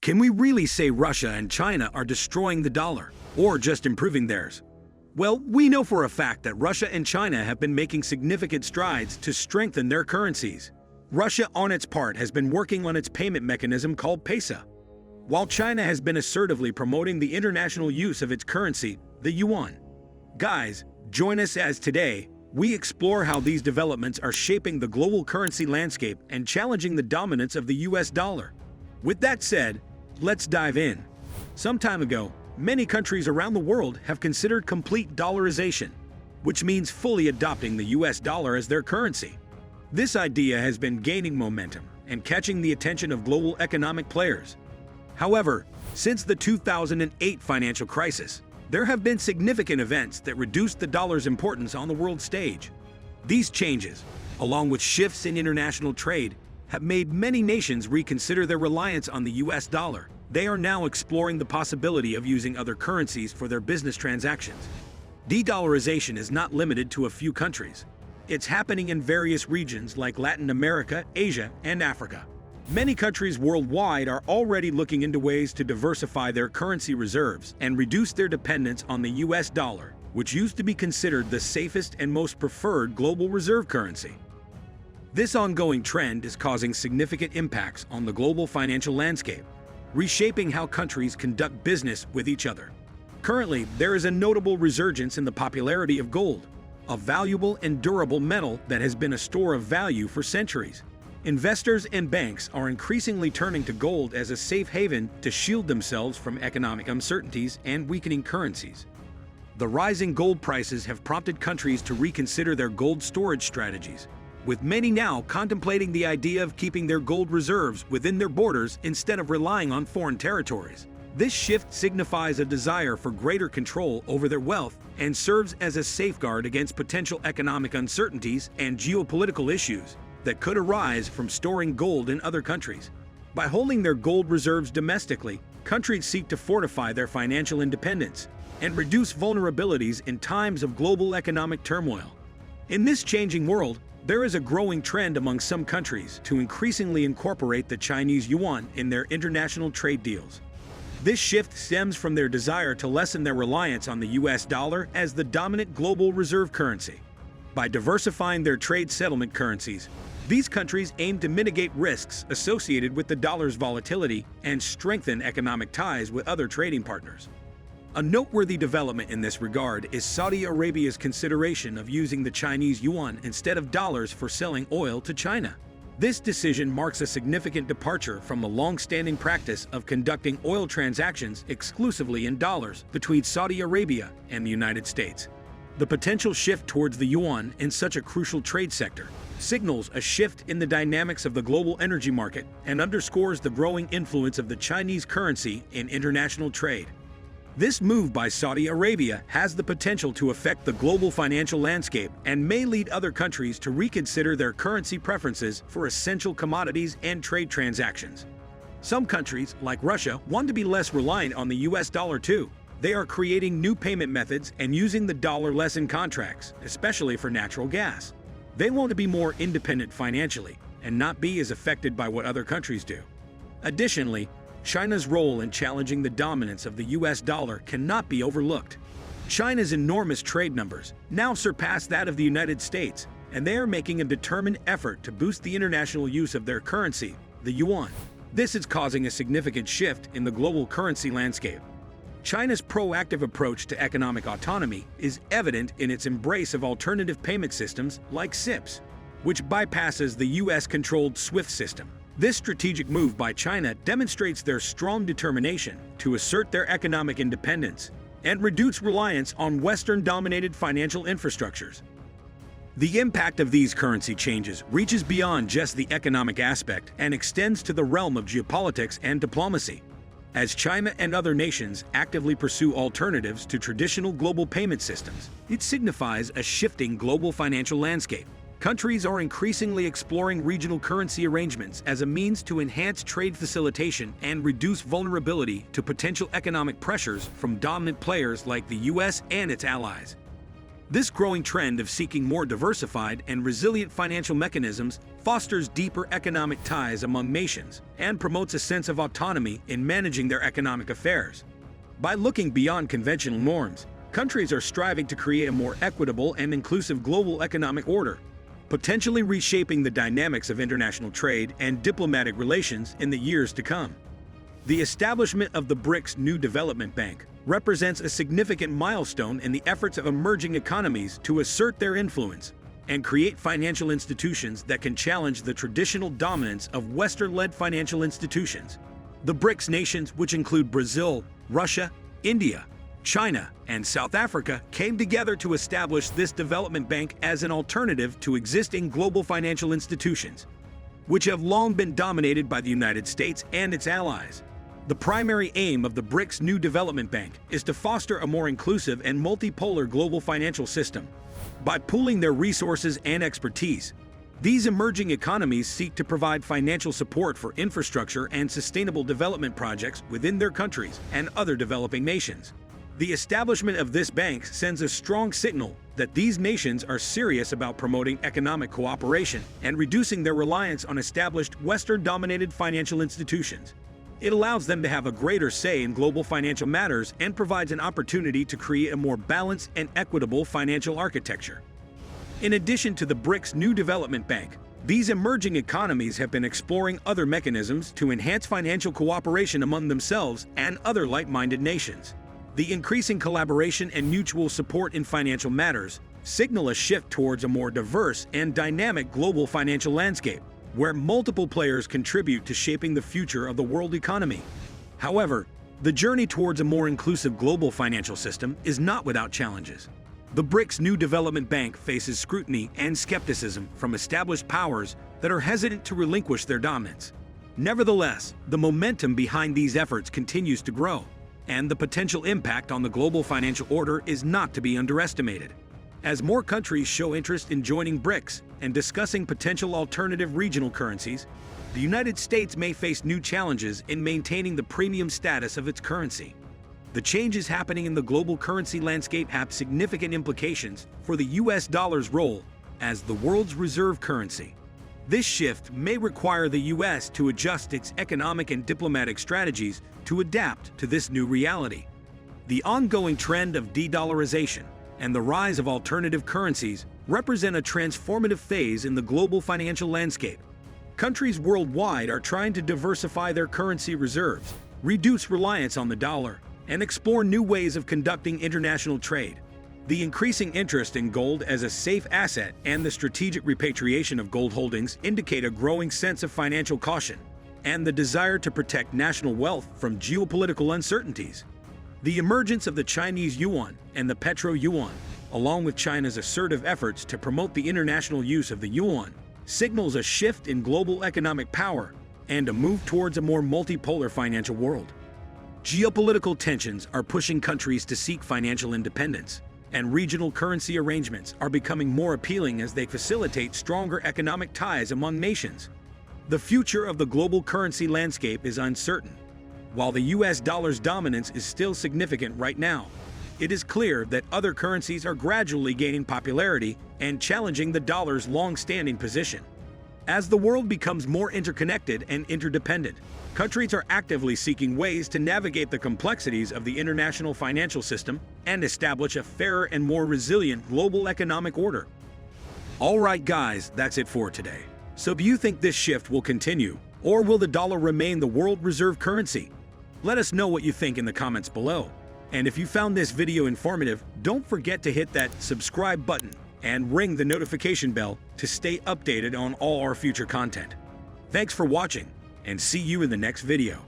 Can we really say Russia and China are destroying the dollar, or just improving theirs? Well, we know for a fact that Russia and China have been making significant strides to strengthen their currencies. Russia, on its part, has been working on its payment mechanism called PESA, while China has been assertively promoting the international use of its currency, the Yuan. Guys, join us as today we explore how these developments are shaping the global currency landscape and challenging the dominance of the US dollar. With that said, let's dive in. Some time ago, many countries around the world have considered complete dollarization, which means fully adopting the US dollar as their currency. This idea has been gaining momentum and catching the attention of global economic players. However, since the 2008 financial crisis, there have been significant events that reduced the dollar's importance on the world stage. These changes, along with shifts in international trade, have made many nations reconsider their reliance on the US dollar. They are now exploring the possibility of using other currencies for their business transactions. De-dollarization is not limited to a few countries. It's happening in various regions like Latin America, Asia, and Africa. Many countries worldwide are already looking into ways to diversify their currency reserves and reduce their dependence on the US dollar, which used to be considered the safest and most preferred global reserve currency. This ongoing trend is causing significant impacts on the global financial landscape, reshaping how countries conduct business with each other. Currently, there is a notable resurgence in the popularity of gold, a valuable and durable metal that has been a store of value for centuries. Investors and banks are increasingly turning to gold as a safe haven to shield themselves from economic uncertainties and weakening currencies. The rising gold prices have prompted countries to reconsider their gold storage strategies, with many now contemplating the idea of keeping their gold reserves within their borders instead of relying on foreign territories. This shift signifies a desire for greater control over their wealth and serves as a safeguard against potential economic uncertainties and geopolitical issues that could arise from storing gold in other countries. By holding their gold reserves domestically, countries seek to fortify their financial independence and reduce vulnerabilities in times of global economic turmoil. In this changing world, there is a growing trend among some countries to increasingly incorporate the Chinese yuan in their international trade deals. This shift stems from their desire to lessen their reliance on the US dollar as the dominant global reserve currency. By diversifying their trade settlement currencies, these countries aim to mitigate risks associated with the dollar's volatility and strengthen economic ties with other trading partners. A noteworthy development in this regard is Saudi Arabia's consideration of using the Chinese yuan instead of dollars for selling oil to China. This decision marks a significant departure from the long-standing practice of conducting oil transactions exclusively in dollars between Saudi Arabia and the United States. The potential shift towards the yuan in such a crucial trade sector signals a shift in the dynamics of the global energy market and underscores the growing influence of the Chinese currency in international trade. This move by Saudi Arabia has the potential to affect the global financial landscape and may lead other countries to reconsider their currency preferences for essential commodities and trade transactions. Some countries, like Russia, want to be less reliant on the US dollar too. They are creating new payment methods and using the dollar less in contracts, especially for natural gas. They want to be more independent financially and not be as affected by what other countries do. Additionally, China's role in challenging the dominance of the US dollar cannot be overlooked. China's enormous trade numbers now surpass that of the United States, and they are making a determined effort to boost the international use of their currency, the yuan. This is causing a significant shift in the global currency landscape. China's proactive approach to economic autonomy is evident in its embrace of alternative payment systems like SIPs, which bypasses the US-controlled SWIFT system. This strategic move by China demonstrates their strong determination to assert their economic independence and reduce reliance on Western-dominated financial infrastructures. The impact of these currency changes reaches beyond just the economic aspect and extends to the realm of geopolitics and diplomacy. As China and other nations actively pursue alternatives to traditional global payment systems, it signifies a shifting global financial landscape. Countries are increasingly exploring regional currency arrangements as a means to enhance trade facilitation and reduce vulnerability to potential economic pressures from dominant players like the US and its allies. This growing trend of seeking more diversified and resilient financial mechanisms fosters deeper economic ties among nations and promotes a sense of autonomy in managing their economic affairs. By looking beyond conventional norms, countries are striving to create a more equitable and inclusive global economic order, potentially reshaping the dynamics of international trade and diplomatic relations in the years to come. The establishment of the BRICS New Development Bank represents a significant milestone in the efforts of emerging economies to assert their influence and create financial institutions that can challenge the traditional dominance of Western-led financial institutions. The BRICS nations, which include Brazil, Russia, India, China, and South Africa, came together to establish this development bank as an alternative to existing global financial institutions, which have long been dominated by the United States and its allies. The primary aim of the BRICS New Development Bank is to foster a more inclusive and multipolar global financial system. By pooling their resources and expertise, these emerging economies seek to provide financial support for infrastructure and sustainable development projects within their countries and other developing nations. The establishment of this bank sends a strong signal that these nations are serious about promoting economic cooperation and reducing their reliance on established Western-dominated financial institutions. It allows them to have a greater say in global financial matters and provides an opportunity to create a more balanced and equitable financial architecture. In addition to the BRICS New Development Bank, these emerging economies have been exploring other mechanisms to enhance financial cooperation among themselves and other like-minded nations. The increasing collaboration and mutual support in financial matters signal a shift towards a more diverse and dynamic global financial landscape, where multiple players contribute to shaping the future of the world economy. However, the journey towards a more inclusive global financial system is not without challenges. The BRICS New Development Bank faces scrutiny and skepticism from established powers that are hesitant to relinquish their dominance. Nevertheless, the momentum behind these efforts continues to grow, and the potential impact on the global financial order is not to be underestimated. As more countries show interest in joining BRICS and discussing potential alternative regional currencies, the United States may face new challenges in maintaining the premium status of its currency. The changes happening in the global currency landscape have significant implications for the US dollar's role as the world's reserve currency. This shift may require the US to adjust its economic and diplomatic strategies to adapt to this new reality. The ongoing trend of de-dollarization and the rise of alternative currencies represent a transformative phase in the global financial landscape. Countries worldwide are trying to diversify their currency reserves, reduce reliance on the dollar, and explore new ways of conducting international trade. The increasing interest in gold as a safe asset and the strategic repatriation of gold holdings indicate a growing sense of financial caution and the desire to protect national wealth from geopolitical uncertainties. The emergence of the Chinese yuan and the petro-yuan, along with China's assertive efforts to promote the international use of the yuan, signals a shift in global economic power and a move towards a more multipolar financial world. Geopolitical tensions are pushing countries to seek financial independence, and regional currency arrangements are becoming more appealing as they facilitate stronger economic ties among nations. The future of the global currency landscape is uncertain. While the US dollar's dominance is still significant right now, it is clear that other currencies are gradually gaining popularity and challenging the dollar's long-standing position. As the world becomes more interconnected and interdependent, countries are actively seeking ways to navigate the complexities of the international financial system and establish a fairer and more resilient global economic order. All right, guys, that's it for today. So do you think this shift will continue, or will the dollar remain the world reserve currency? Let us know what you think in the comments below. And if you found this video informative, don't forget to hit that subscribe button and ring the notification bell to stay updated on all our future content. Thanks for watching, and see you in the next video.